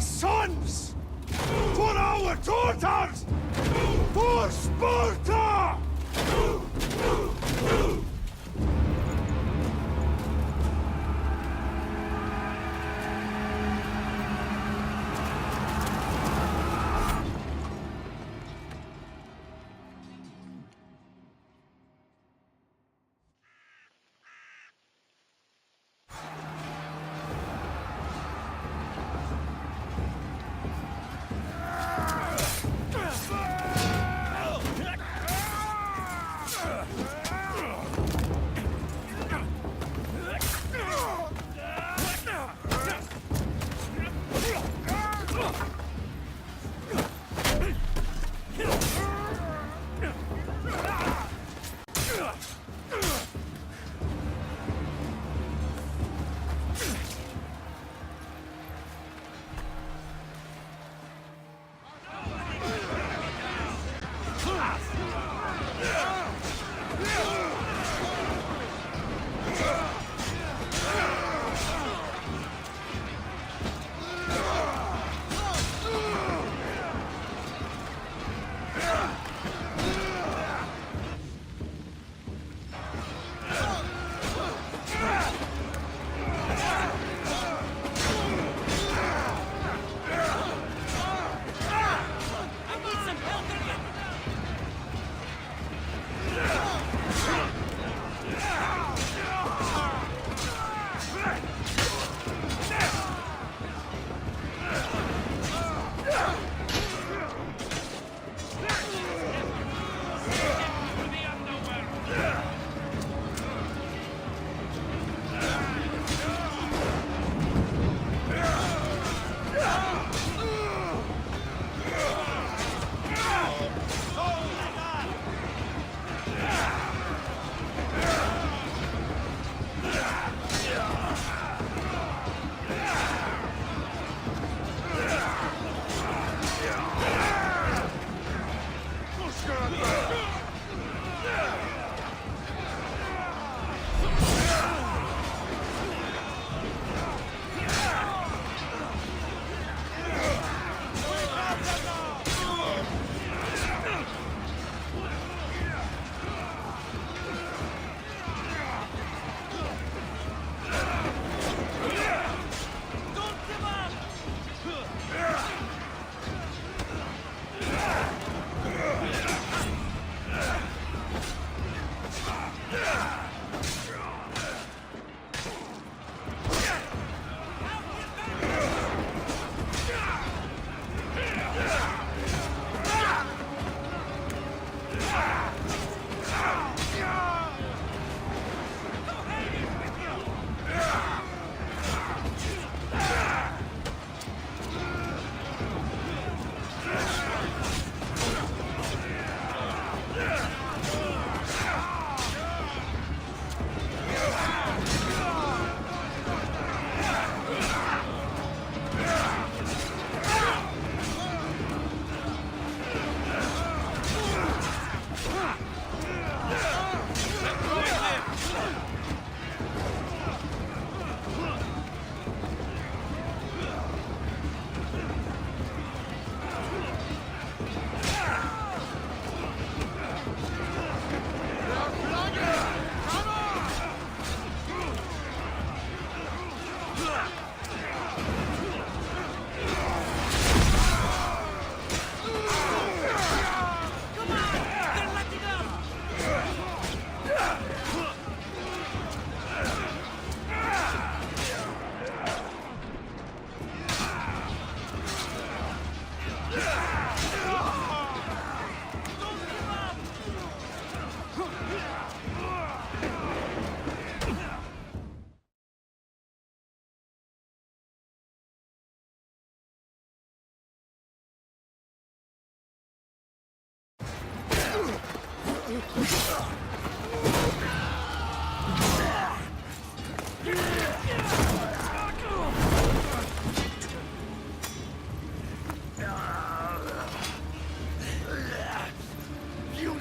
our sons! For our daughters! For Sparta!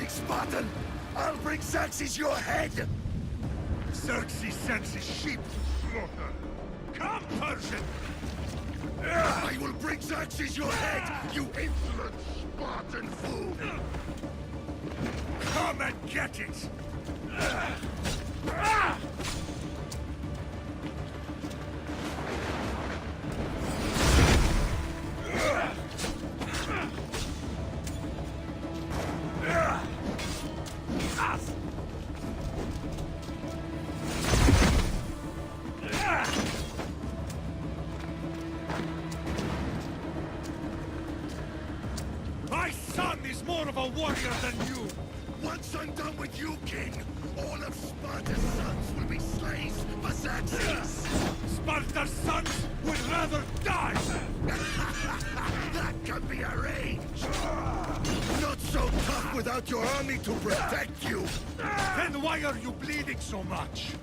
Spartan! I'll bring Xerxes your head! Xerxes sends his sheep to slaughter. Come, Persian! I will bring bring Xerxes your head, you insolent Spartan fool! Come and get it! My son is more of a warrior than you! Once I'm done with you, King, all of Sparta's sons will be slaves for Xerxes! Sparta's sons would rather die! That can be arranged! Not so tough without your army to protect you! Then why are you bleeding so much?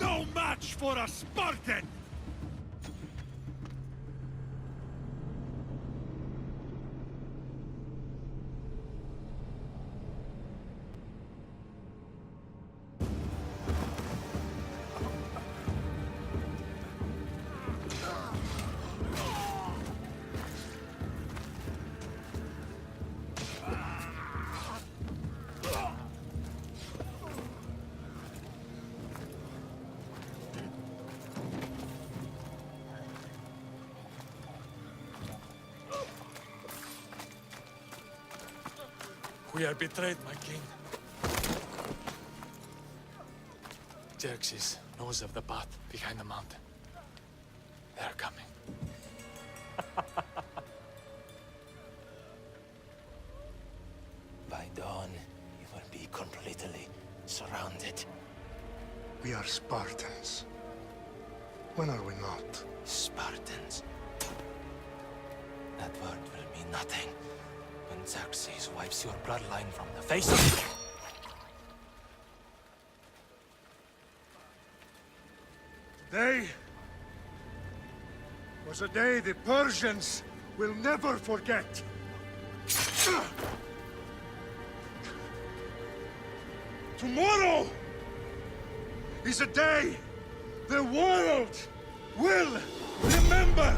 No match for a Spartan! We are betrayed, my king. Xerxes knows of the path behind the mountain. They are coming. By dawn, you will be completely surrounded. We are Spartans. When are we not? Spartans. That word will mean nothing when Xerxes wipes your bloodline from the face of... Today was a day the Persians will never forget. Tomorrow is a day the world will remember.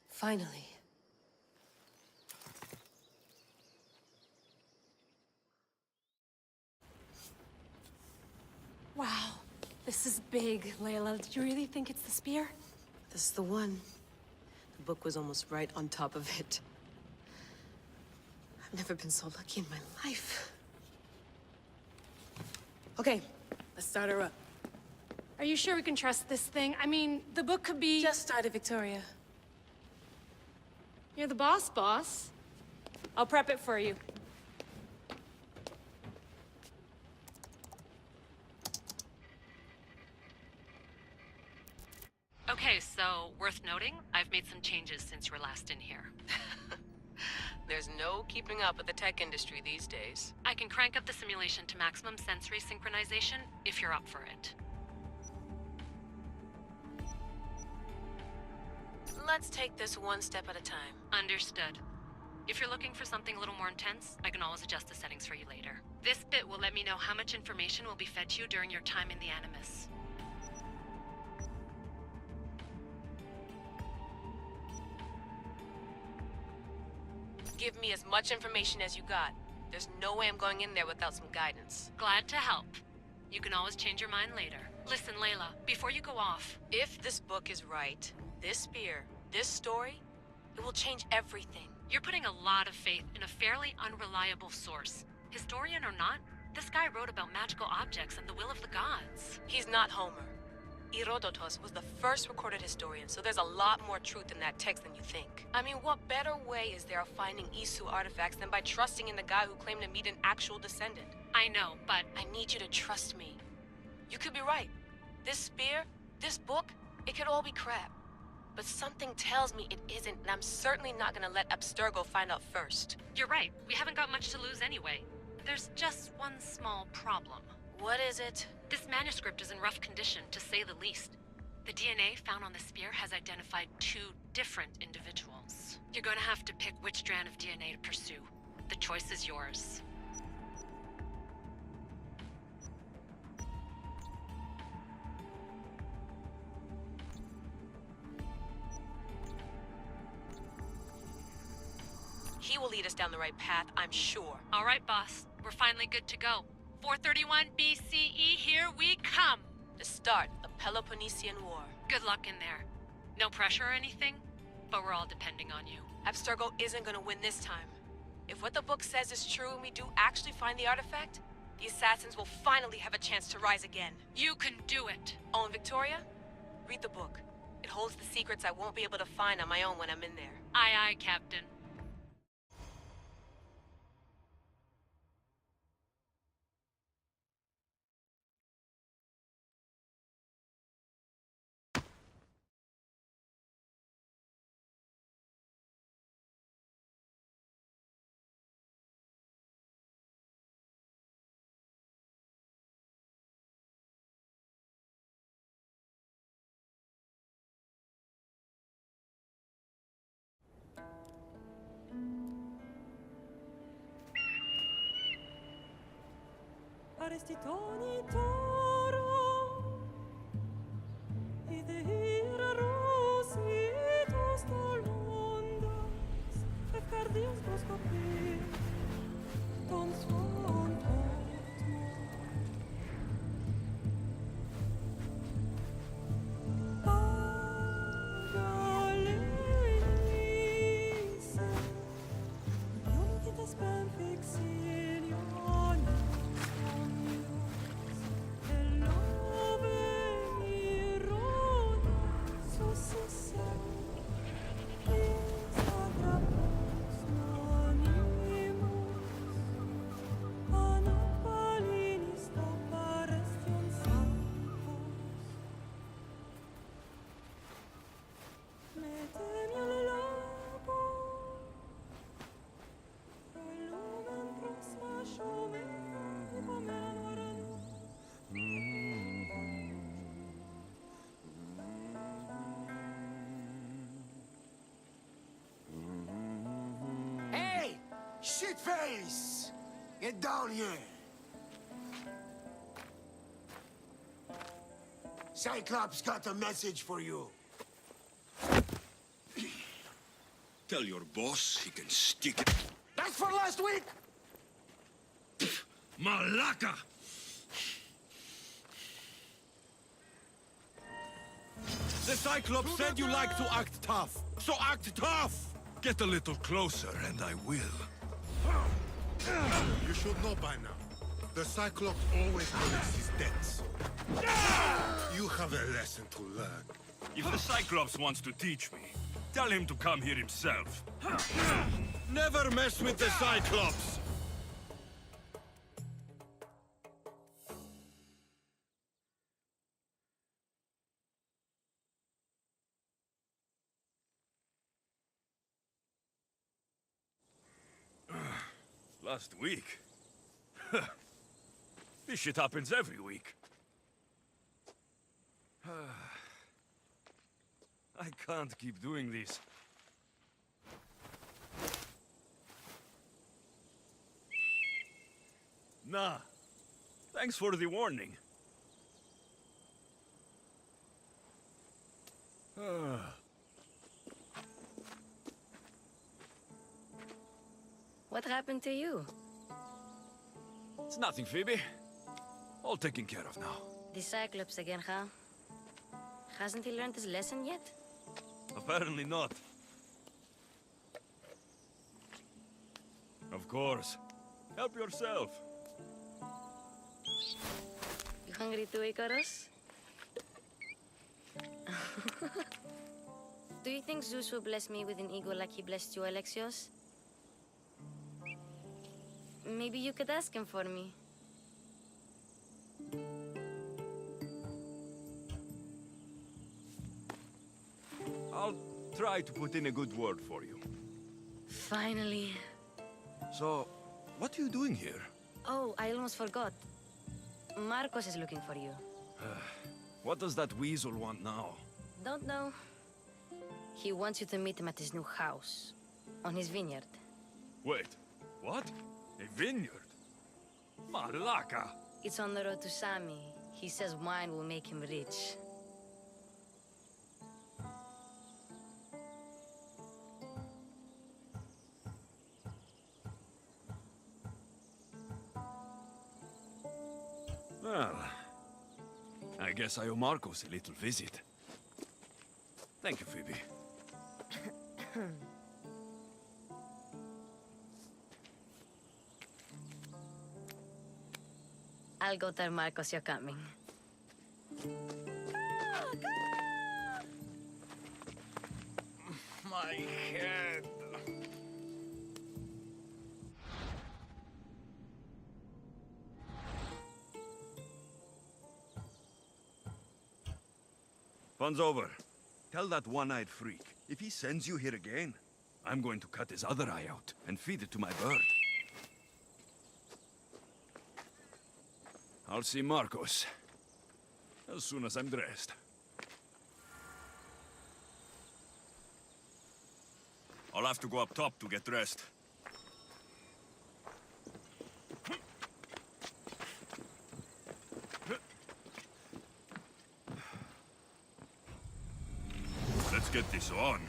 Finally. Wow, this is big, Layla. Did you really think it's the spear? This is the one. The book was almost right on top of it. I've never been so lucky in my life. Okay, let's start her up. Are you sure we can trust this thing? I mean, the book could be... Just started, Victoria. You're the boss. I'll prep it for you. Okay, so worth noting, I've made some changes since you were last in here. There's no keeping up with the tech industry these days. I can crank up the simulation to maximum sensory synchronization if you're up for it. Let's take this one step at a time. Understood. If you're looking for something a little more intense, I can always adjust the settings for you later. This bit will let me know how much information will be fed to you during your time in the Animus. Give me as much information as you got. There's no way I'm going in there without some guidance. Glad to help. You can always change your mind later. Listen, Layla, before you go off... If this book is right, this spear, this story, it will change everything. You're putting a lot of faith in a fairly unreliable source. Historian or not, this guy wrote about magical objects and the will of the gods. He's not Homer. Herodotus was the first recorded historian, so there's a lot more truth in that text than you think. I mean, what better way is there of finding Isu artifacts than by trusting in the guy who claimed to meet an actual descendant? I know, but... I need you to trust me. You could be right. This spear, this book, it could all be crap. But something tells me it isn't, and I'm certainly not gonna let Abstergo find out first. You're right. We haven't got much to lose anyway. There's just one small problem. What is it? This manuscript is in rough condition, to say the least. The DNA found on the spear has identified 2 different individuals. You're gonna have to pick which strand of DNA to pursue. The choice is yours. He will lead us down the right path, I'm sure. All right, boss. We're finally good to go. 431 BCE, here we come! To start the Peloponnesian War. Good luck in there. No pressure or anything, but we're all depending on you. Abstergo isn't gonna win this time. If what the book says is true and we do actually find the artifact, the assassins will finally have a chance to rise again. You can do it! Oh, and Victoria? Read the book. It holds the secrets I won't be able to find on my own when I'm in there. Aye, aye, Captain. Arestitoni toro, idehira rositos tolondas, efcardios boskopir, ton svon Shitface! Get down here! Cyclops got a message for you. Tell your boss he can stick it. That's for last week! Malaka! The Cyclops said you like to act tough, so act tough! Get a little closer and I will. You should know by now. The Cyclops always collects his debts. You have a lesson to learn. If the Cyclops wants to teach me, tell him to come here himself. Never mess with the Cyclops! Last week? This shit happens every week. I can't keep doing this. Nah. Thanks for the warning. What happened to you? It's nothing, Phoebe. All taken care of now. The Cyclops again, huh? Hasn't he learned his lesson yet? Apparently not. Of course. Help yourself. You hungry too, Icarus? Do you think Zeus will bless me with an ego like he blessed you, Alexios? Maybe you could ask him for me. I'll try to put in a good word for you. Finally. So, what are you doing here? Oh, I almost forgot. Marcos is looking for you. What does that weasel want now? Don't know. He wants you to meet him at his new house. On his vineyard. Wait, what? A vineyard? Malaka! It's on the road to Sami. He says wine will make him rich. Well, I guess I owe Marcos a little visit. Thank you, Phoebe. I'll go tell Marcos you're coming. My head. Fun's over. Tell that one-eyed freak, if he sends you here again, I'm going to cut his other eye out and feed it to my bird. I'll see Marcos as soon as I'm dressed. I'll have to go up top to get dressed. Let's get this on.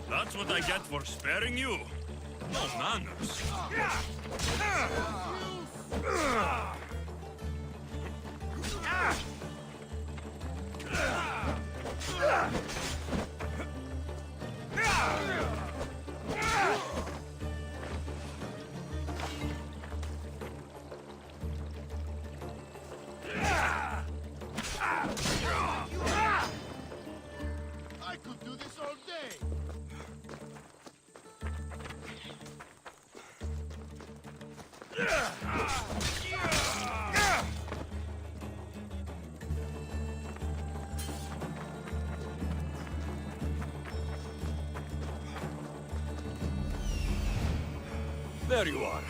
That's what I get for sparing you. No manners. I could do this all day. There you are.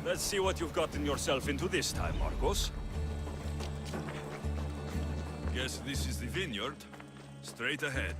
Let's see what you've gotten yourself into this time, Marcos. Guess this is the vineyard. Straight ahead.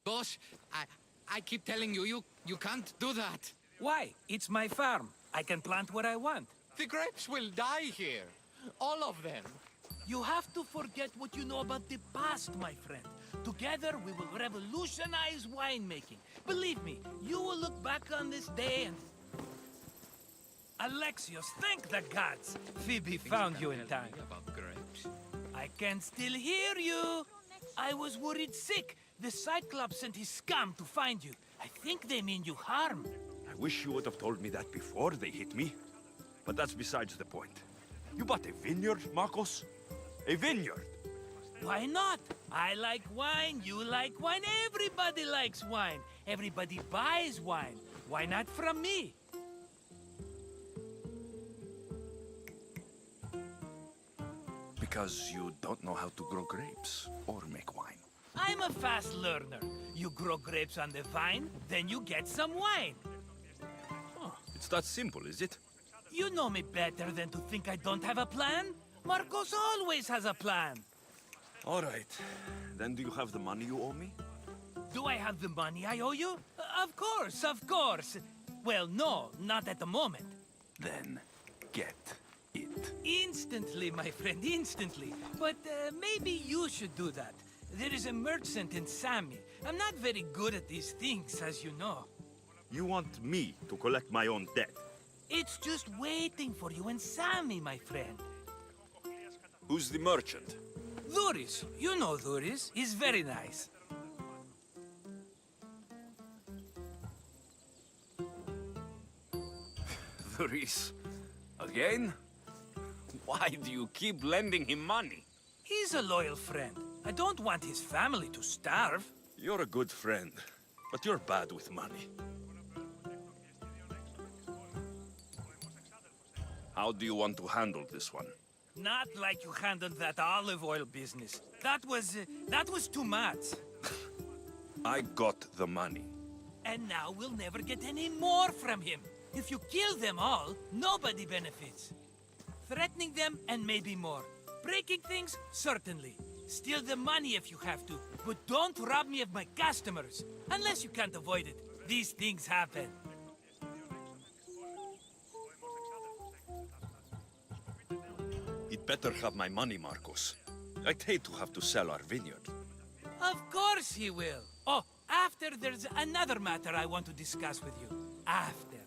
Boss, I keep telling you, you can't do that. Why? It's my farm. I can plant what I want. The grapes will die here. All of them. You have to forget what you know about the past, my friend. Together, we will revolutionize winemaking. Believe me, you will look back on this day and... Alexios, thank the gods! Phoebe found you in time. About grapes. I can still hear you. I was worried sick. The Cyclops sent his scum to find you. I think they mean you harm. I wish you would have told me that before they hit me. But that's besides the point. You bought a vineyard, Marcos? A vineyard? Why not? I like wine, you like wine, everybody likes wine. Everybody buys wine. Why not from me? Because you don't know how to grow grapes or make wine. I'm a fast learner. You grow grapes on the vine, then you get some wine. It's that simple, is it? You know me better than to think I don't have a plan. Marcos always has a plan. All right. Then do you have the money you owe me? Do I have the money I owe you? Of course, of course. Well, no, not at the moment. Then get it. Instantly, my friend, instantly. But maybe you should do that. There is a merchant in Sami. I'm not very good at these things, as you know. You want me to collect my own debt? It's just waiting for you in Sami, my friend. Who's the merchant? Duris. You know Duris. He's very nice. Duris. Again? Why do you keep lending him money? He's a loyal friend. I don't want his family to starve. You're a good friend, but you're bad with money. How do you want to handle this one? Not like you handled that olive oil business. That was too much. I got the money. And now we'll never get any more from him. If you kill them all, nobody benefits. Threatening them, and maybe more. Breaking things, certainly. Steal the money if you have to, but don't rob me of my customers. Unless you can't avoid it. These things happen. He'd better have my money, Marcos. I'd hate to have to sell our vineyard. Of course he will. Oh, after there's another matter I want to discuss with you. After.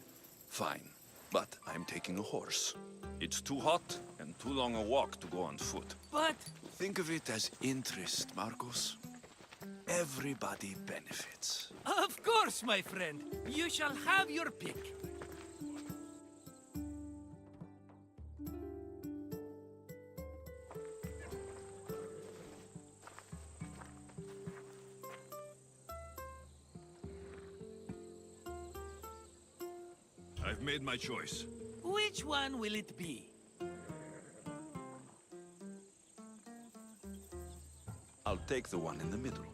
Fine, but I'm taking a horse. It's too hot and too long a walk to go on foot. But... Think of it as interest, Marcos. Everybody benefits. Of course, my friend. You shall have your pick. I've made my choice. Which one will it be? I'll take the one in the middle.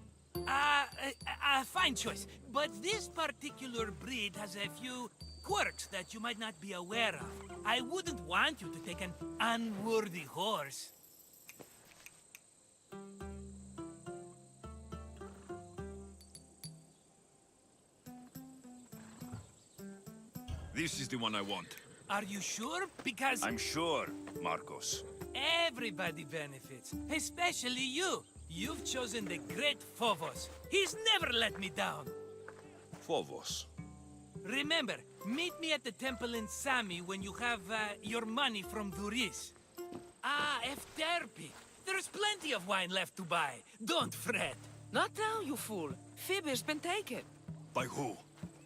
Fine choice. But this particular breed has a few quirks that you might not be aware of. I wouldn't want you to take an unworthy horse. This is the one I want. Are you sure? Because... I'm sure, Marcos. Everybody benefits, especially you. You've chosen the great Phobos. He's never let me down. Phobos. Remember, meet me at the temple in Sami when you have your money from Duris. Ah, Efterpi. There's plenty of wine left to buy. Don't fret. Not now, you fool. Phoebe's been taken. By who?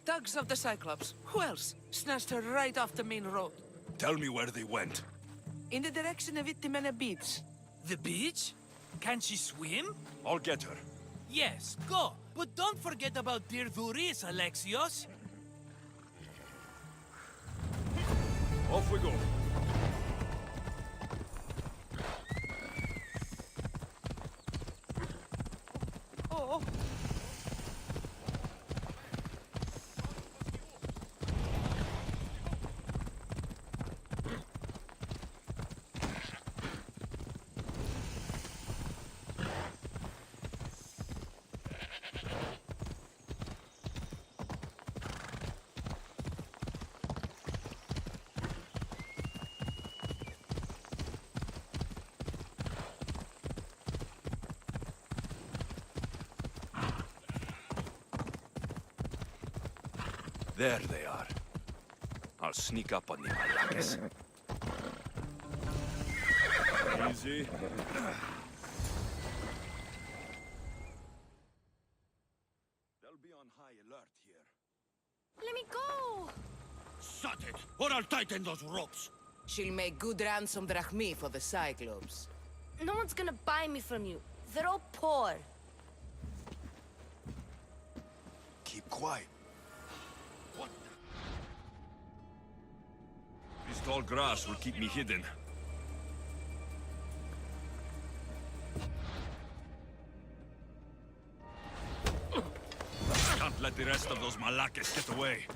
Thugs of the Cyclops. Who else? Snatched her right off the main road. Tell me where they went. In the direction of Itimena Beach. The beach? Can she swim? I'll get her. Yes, go. But don't forget about dear Duris, Alexios. Off we go. Oh. There they are. I'll sneak up on the Malakas. Easy. They'll be on high alert here. Let me go! Shut it, or I'll tighten those ropes. She'll make good ransom drachmi for the Cyclops. No one's gonna buy me from you. They're all poor. Keep quiet. This tall grass will keep me hidden. Can't let the rest of those Malakas get away.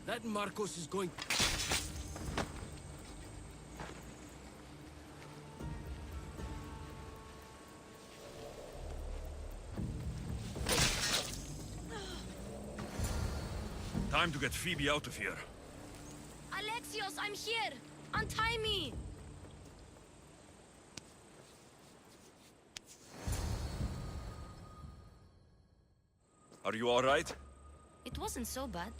That Marcos is going... Time to get Phoebe out of here. Alexios, I'm here! Untie me! Are you all right? It wasn't so bad.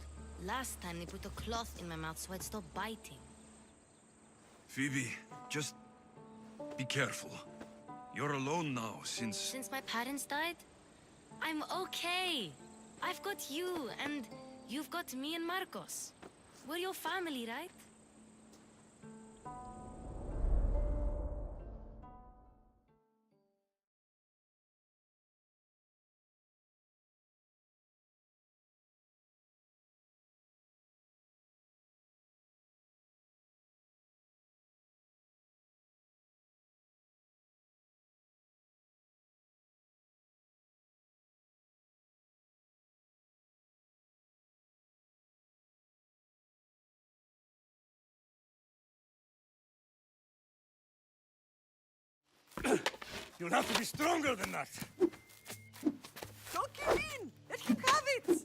Last time they put a cloth in my mouth so I'd stop biting. Phoebe, just be careful. You're alone now since... Since my parents died? I'm okay. I've got you, and you've got me and Marcos. We're your family, right? You'll have to be stronger than that. Don't give in! Let him have it!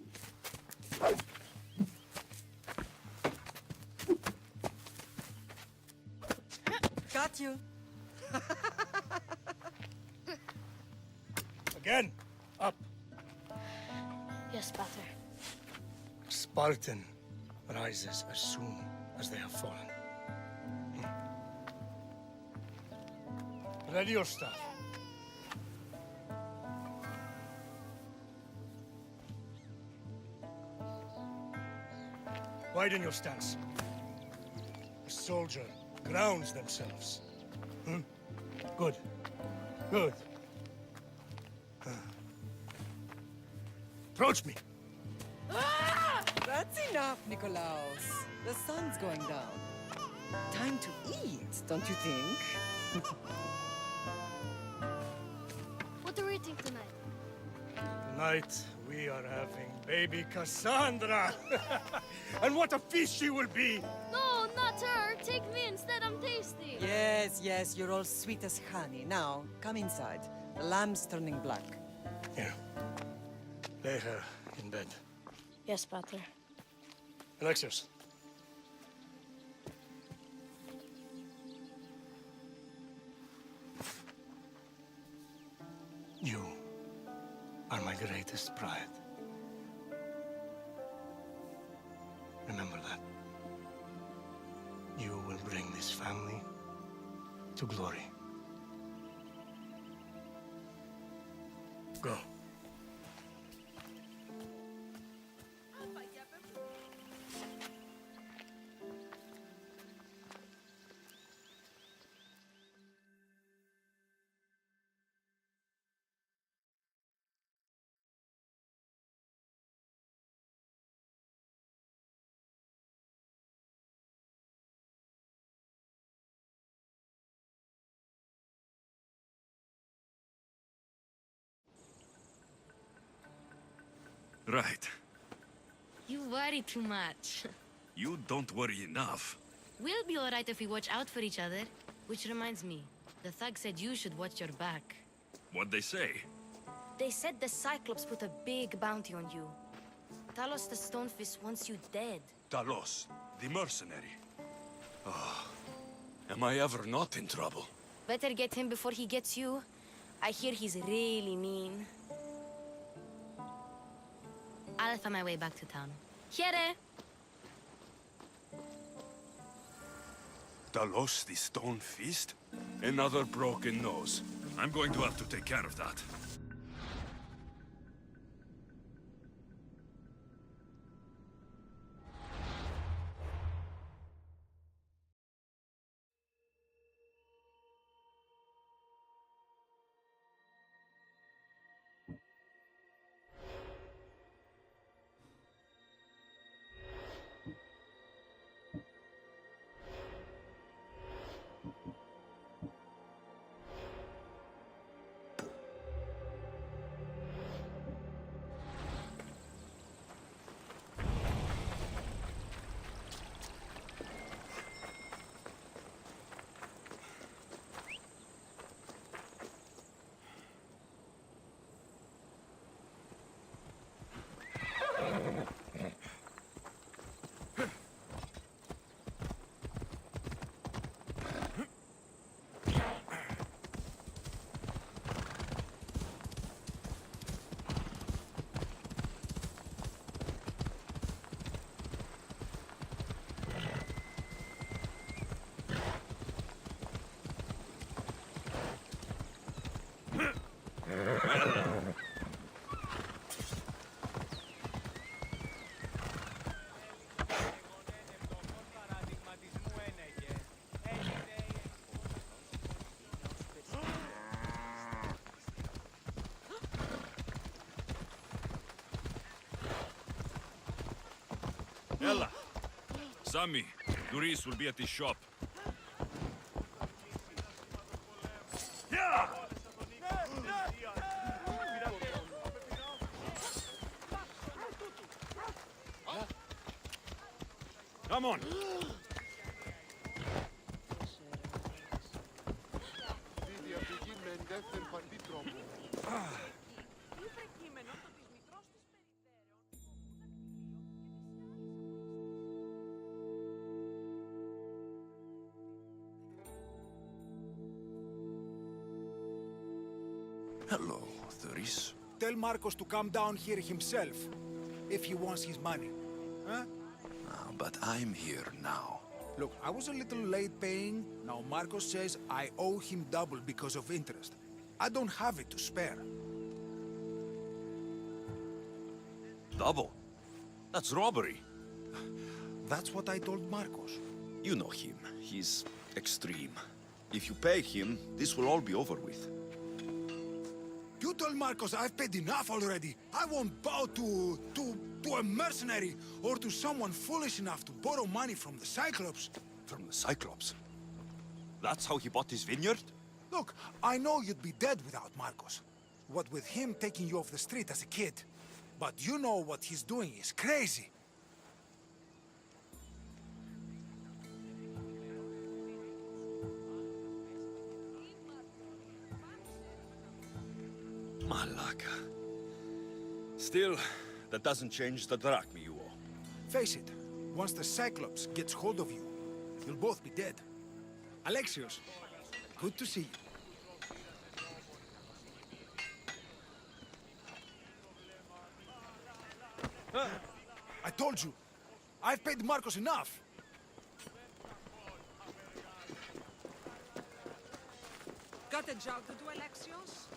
Got you. Again. Up. Yes, Pater. Spartan rises as soon as they have fallen. Ready your staff. Widen your stance. A soldier grounds themselves. Good. Good. Approach me. That's enough, Nikolaos. The sun's going down. Time to eat, don't you think? What are we eating tonight? Tonight, we are having baby Cassandra. And what a feast she will be! No, not her! Take me instead, I'm tasty! Yes, yes, you're all sweet as honey. Now, come inside. The lamb's turning black. Here. Lay her in bed. Yes, Pater. Alexios. You are my greatest pride. Remember that. You will bring this family to glory. Go. Right. You worry too much. You don't worry enough. We'll be alright if we watch out for each other. Which reminds me, the thug said you should watch your back. What'd they say? They said the Cyclops put a big bounty on you. Talos the Stonefist wants you dead. Talos, the mercenary. Ah, am I ever not in trouble? Better get him before he gets you. I hear he's really mean. I'll find my way back to town. Here! Talos, the Stone Fist? Another broken nose. I'm going to have to take care of that. Ella! Sammy, Doris will be at the shop. Come on! Hello, Doris. Tell Marcos to come down here himself, if he wants his money. Huh? But I'm here now. Look, I was a little late paying. Now Marcos says I owe him double because of interest. I don't have it to spare. Double? That's robbery. That's what I told Marcos. You know him. He's extreme. If you pay him, this will all be over with. You told Marcos I've paid enough already. I won't bow to a mercenary or to someone foolish enough to borrow money from the Cyclops. From the Cyclops? That's how he bought his vineyard? Look, I know you'd be dead without Marcos. What with him taking you off the street as a kid. But you know what he's doing is crazy. Malaka. Still, that doesn't change the drachma you owe. Face it, once the Cyclops gets hold of you, you'll both be dead. Alexios, good to see you. I told you, I've paid Marcos enough. Got a job to do, Alexios?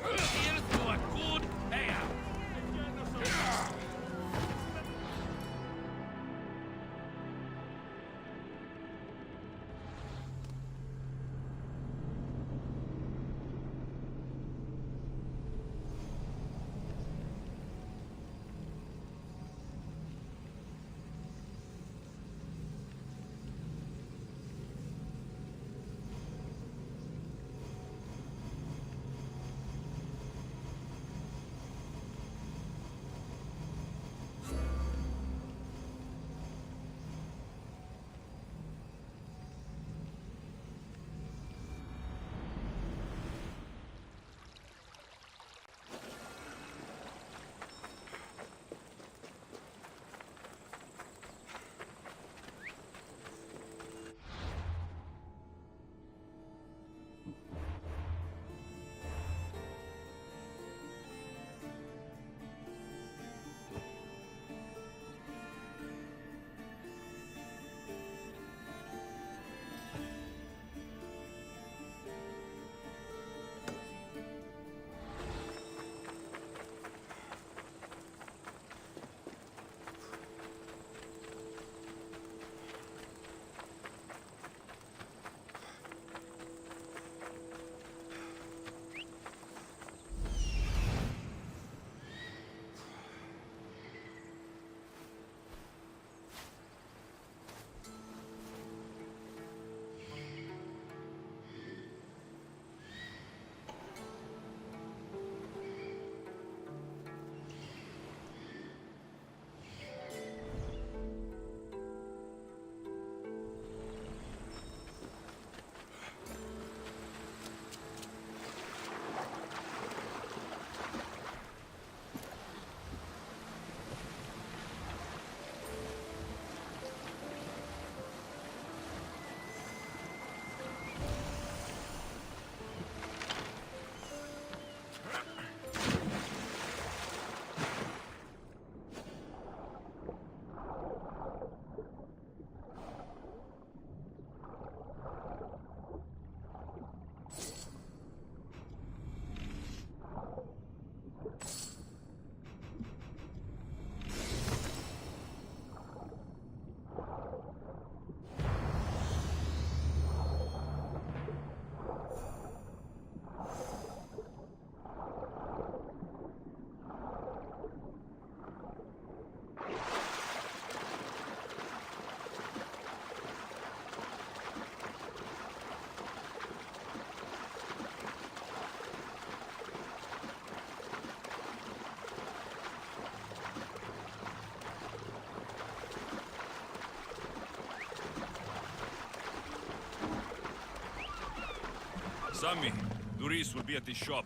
Here's to a good payout. Sammy, Doris will be at the shop.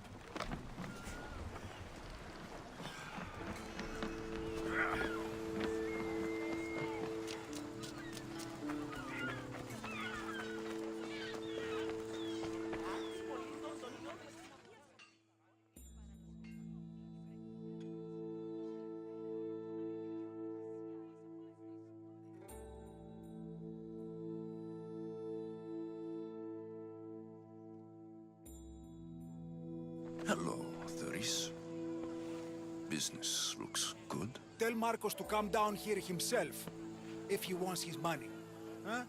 Hello, Doris. Business looks good. Tell Marcos to come down here himself, if he wants his money. Huh?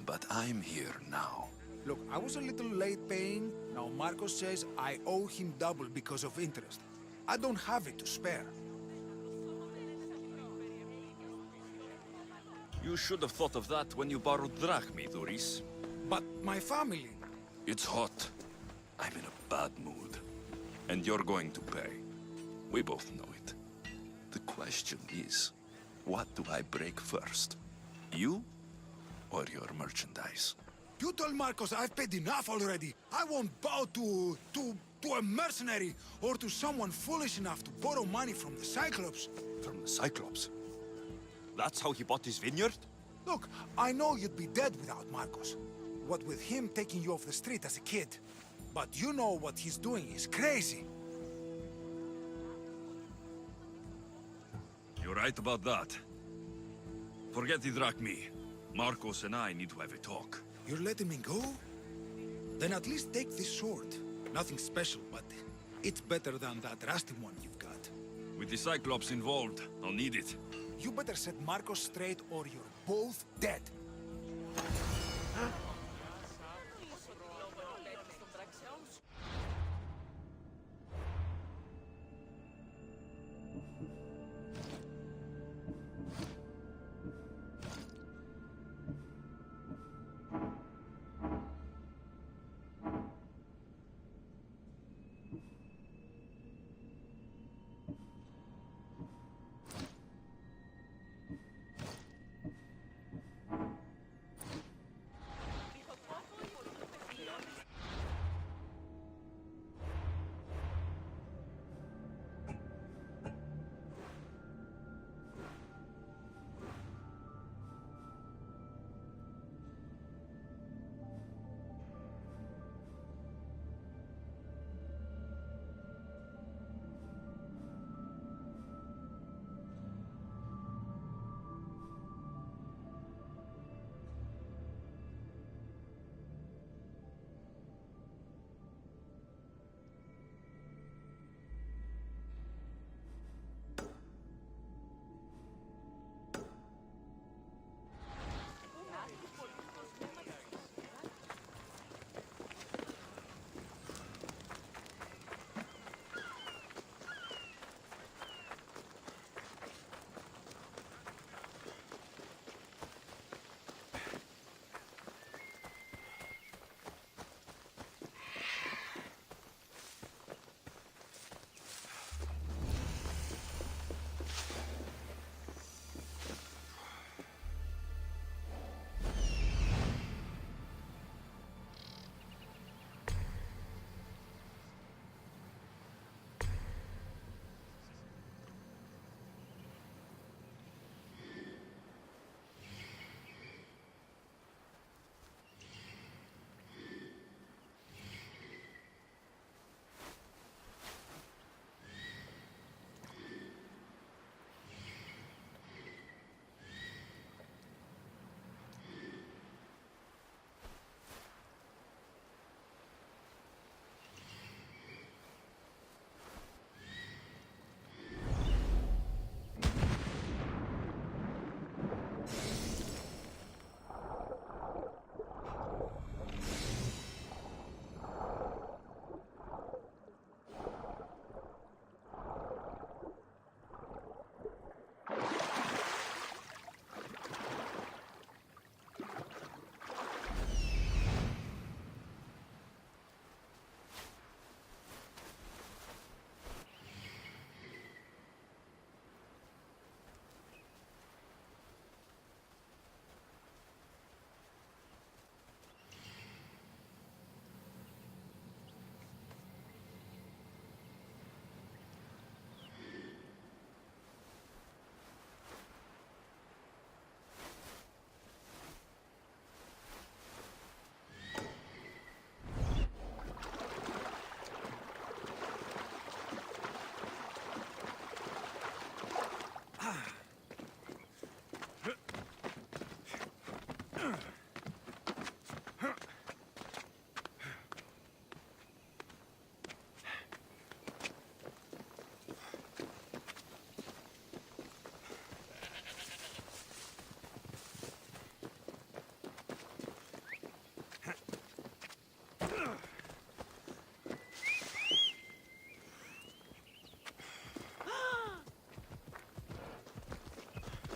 But I'm here now. Look, I was a little late paying. Now Marcos says I owe him double because of interest. I don't have it to spare. You should have thought of that when you borrowed drachmi, Doris. But my family... It's hot. I'm in a bad mood. And you're going to pay. We both know it. The question is, what do I break first? You or your merchandise? You told Marcos I've paid enough already. I won't bow to a mercenary or to someone foolish enough to borrow money from the Cyclops. From the Cyclops? That's how he bought his vineyard? Look, I know you'd be dead without Marcos. What with him taking you off the street as a kid. But you know what he's doing is crazy. You're right about that. Forget the Drachmi. Marcos and I need to have a talk. You're letting me go? Then at least take this sword. Nothing special, but it's better than that rusty one you've got. With the Cyclops involved, I'll need it. You better set Marcos straight or you're both dead.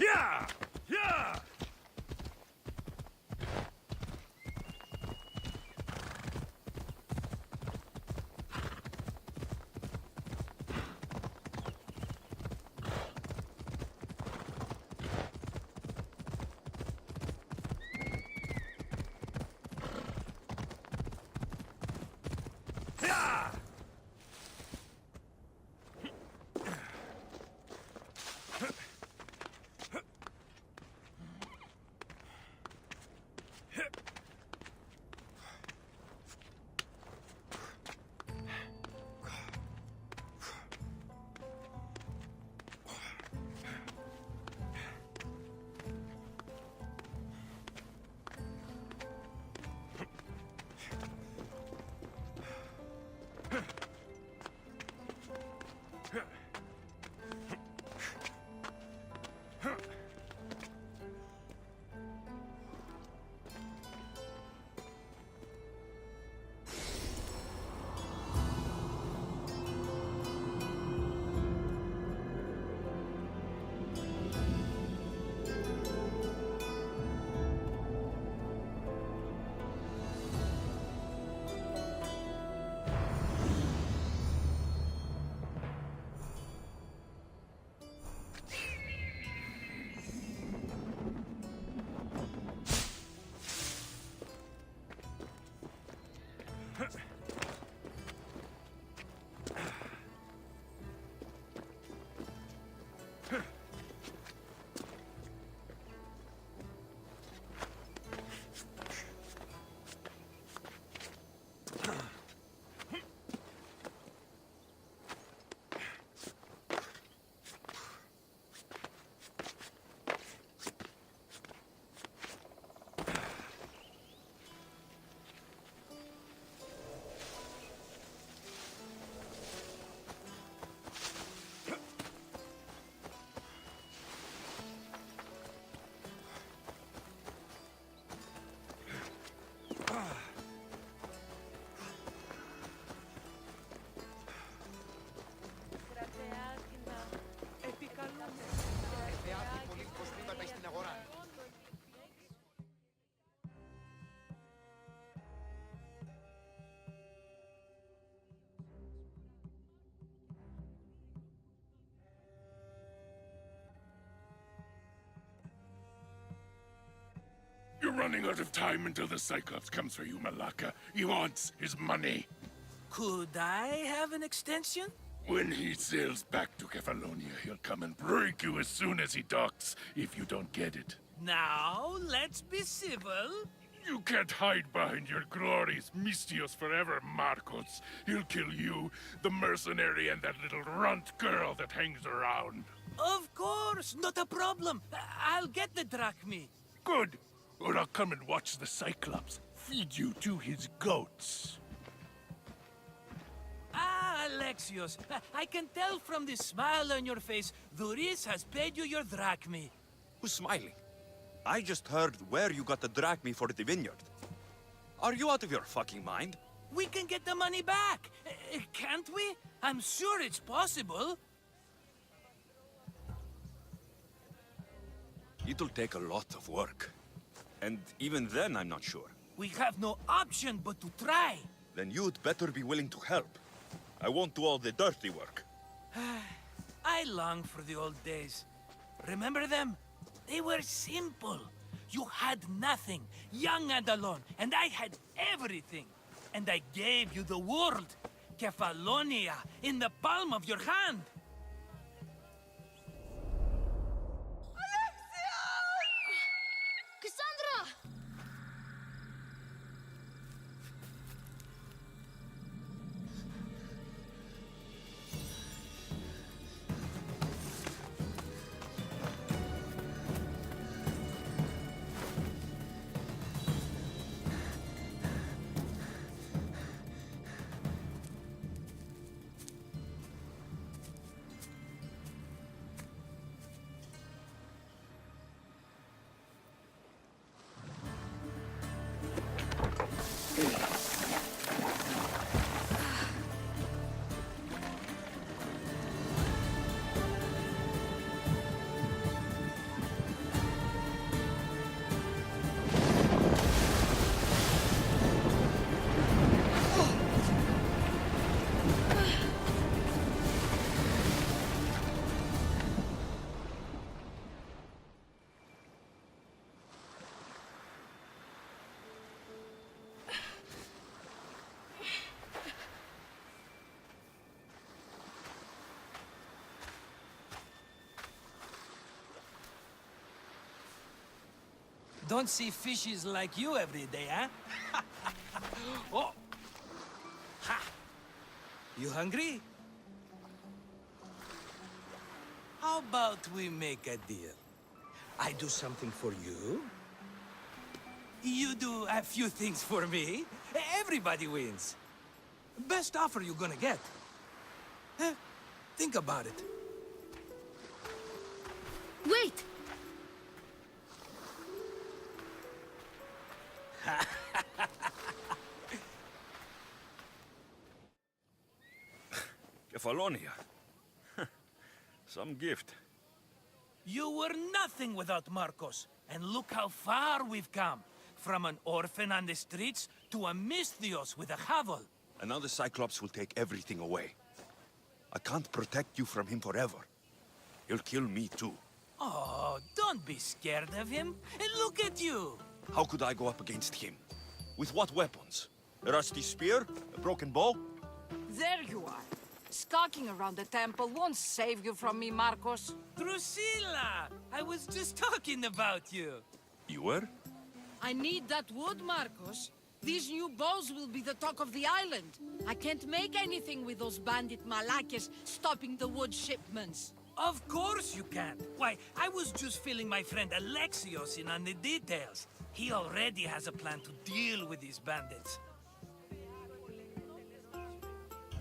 Yeah! Yeah! You're running out of time until the Cyclops comes for you, Malaka. He wants his money. Could I have an extension? When he sails back to Kefalonia, he'll come and break you as soon as he docks, if you don't get it. Now, let's be civil. You can't hide behind your glories, Mistios forever, Marcos. He'll kill you, the mercenary, and that little runt girl that hangs around. Of course, not a problem. I'll get the drachmi. Good. Or I'll come and watch the Cyclops feed you to his goats. Ah, Alexios, I can tell from the smile on your face, Duris has paid you your drachmi. Who's smiling? I just heard where you got the drachmi for the vineyard. Are you out of your fucking mind? We can get the money back, can't we? I'm sure it's possible. It'll take a lot of work. And even then, I'm not sure. We have no option but to try. Then you'd better be willing to help. I won't do all the dirty work. I long for the old days. Remember them? They were simple. You had nothing, young and alone, and I had everything. And I gave you the world, Kefalonia, in the palm of your hand. Cassandra! Don't see fishes like you every day, huh? Oh! Ha! You hungry? How about we make a deal? I do something for you. You do a few things for me. Everybody wins. Best offer you're gonna get. Think about it. Wait! Kefalonia. Some gift. You were nothing without Marcos. And look how far we've come. From an orphan on the streets to a Misthios with a hovel. And now the Cyclops will take everything away. I can't protect you from him forever. He'll kill me too. Oh, don't be scared of him. And look at you. How could I go up against him? With what weapons? A rusty spear? A broken bow? There you are. Skulking around the temple won't save you from me, Marcos. Drusilla! I was just talking about you. You were? I need that wood, Marcos. These new bows will be the talk of the island. I can't make anything with those bandit malakes stopping the wood shipments. Of course you can't. Why, I was just filling my friend Alexios in on the details. He already has a plan to deal with these bandits.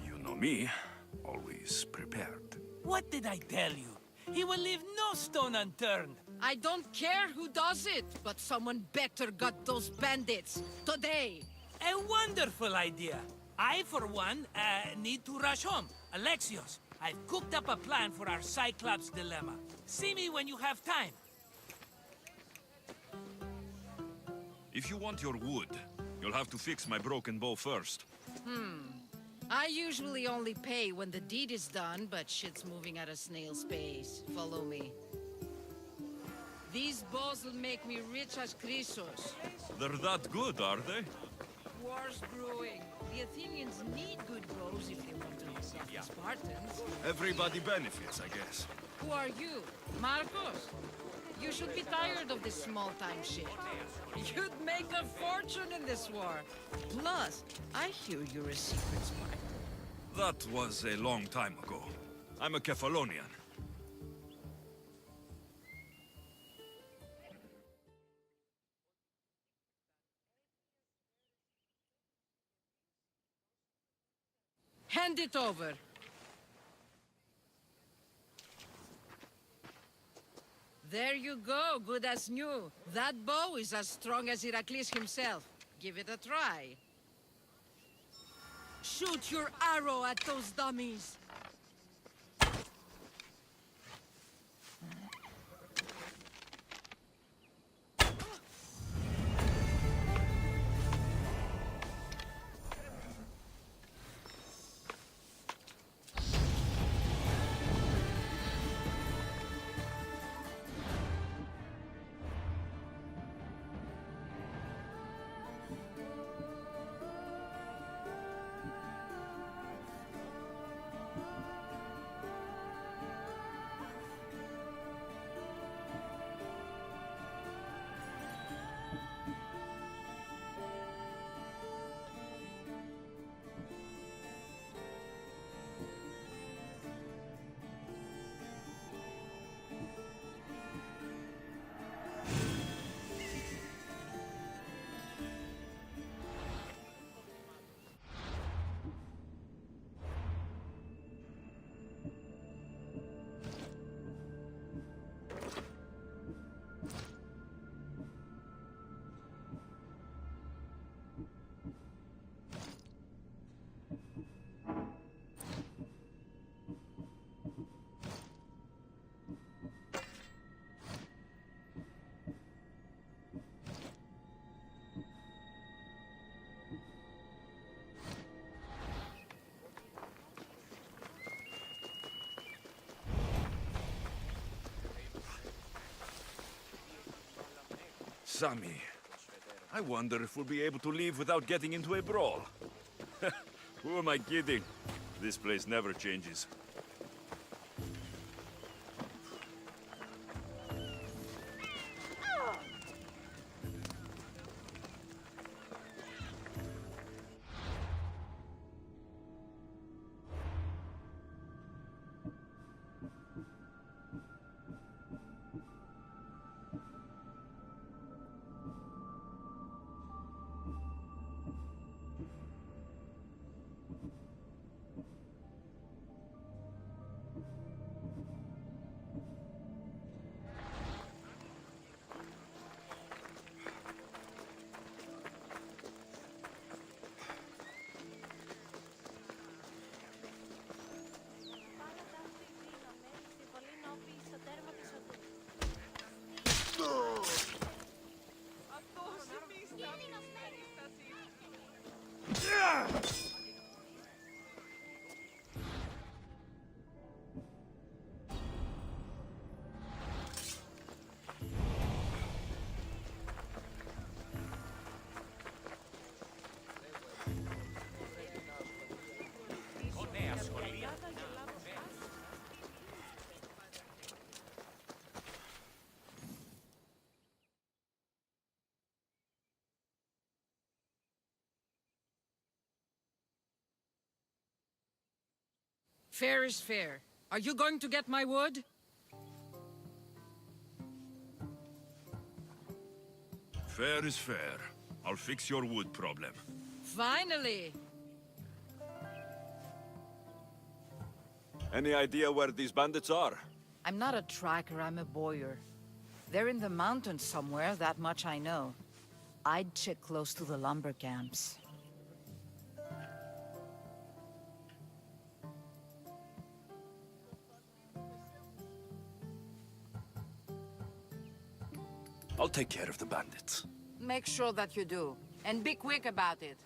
You know me, always prepared. What did I tell you? He will leave no stone unturned. I don't care who does it, but someone better got those bandits. Today. A wonderful idea. I, for one, need to rush home. Alexios, I've cooked up a plan for our Cyclops dilemma. See me when you have time. If you want your wood, you'll have to fix my broken bow first. I usually only pay when the deed is done, but shit's moving at a snail's pace. Follow me. These bows will make me rich as Chrysos. They're that good, are they? War's brewing. The Athenians need good bows if they want to look like the Spartans. Everybody benefits, I guess. Who are you? Marcos? You should be tired of this small-time shit. You'd make a fortune in this war. Plus, I hear you're a secret Spartan. That was a long time ago. I'm a Kephalonian. Hand it over. There you go, good as new. That bow is as strong as Heracles himself. Give it a try. Shoot your arrow at those dummies. Sammy, I wonder if we'll be able to leave without getting into a brawl. Who am I kidding? This place never changes. Fair is fair. Are you going to get my wood? Fair is fair. I'll fix your wood problem. Finally! Any idea where these bandits are? I'm not a tracker, I'm a boyer. They're in the mountains somewhere, that much I know. I'd check close to the lumber camps. I'll take care of the bandits. Make sure that you do. And be quick about it.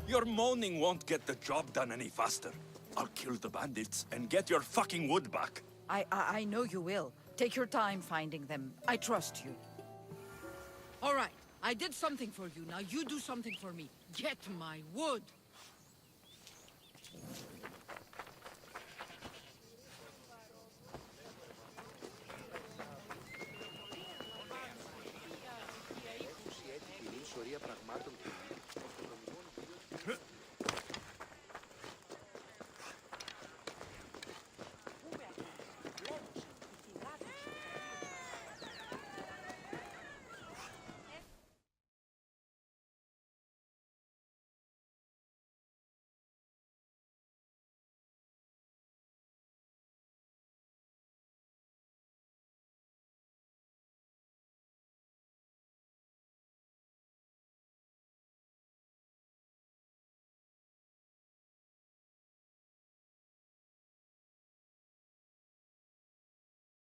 Your moaning won't get the job done any faster. I'll kill the bandits and get your fucking wood back. I know you will. Take your time finding them. I trust you. All right, I did something for you. Now you do something for me. Get my wood.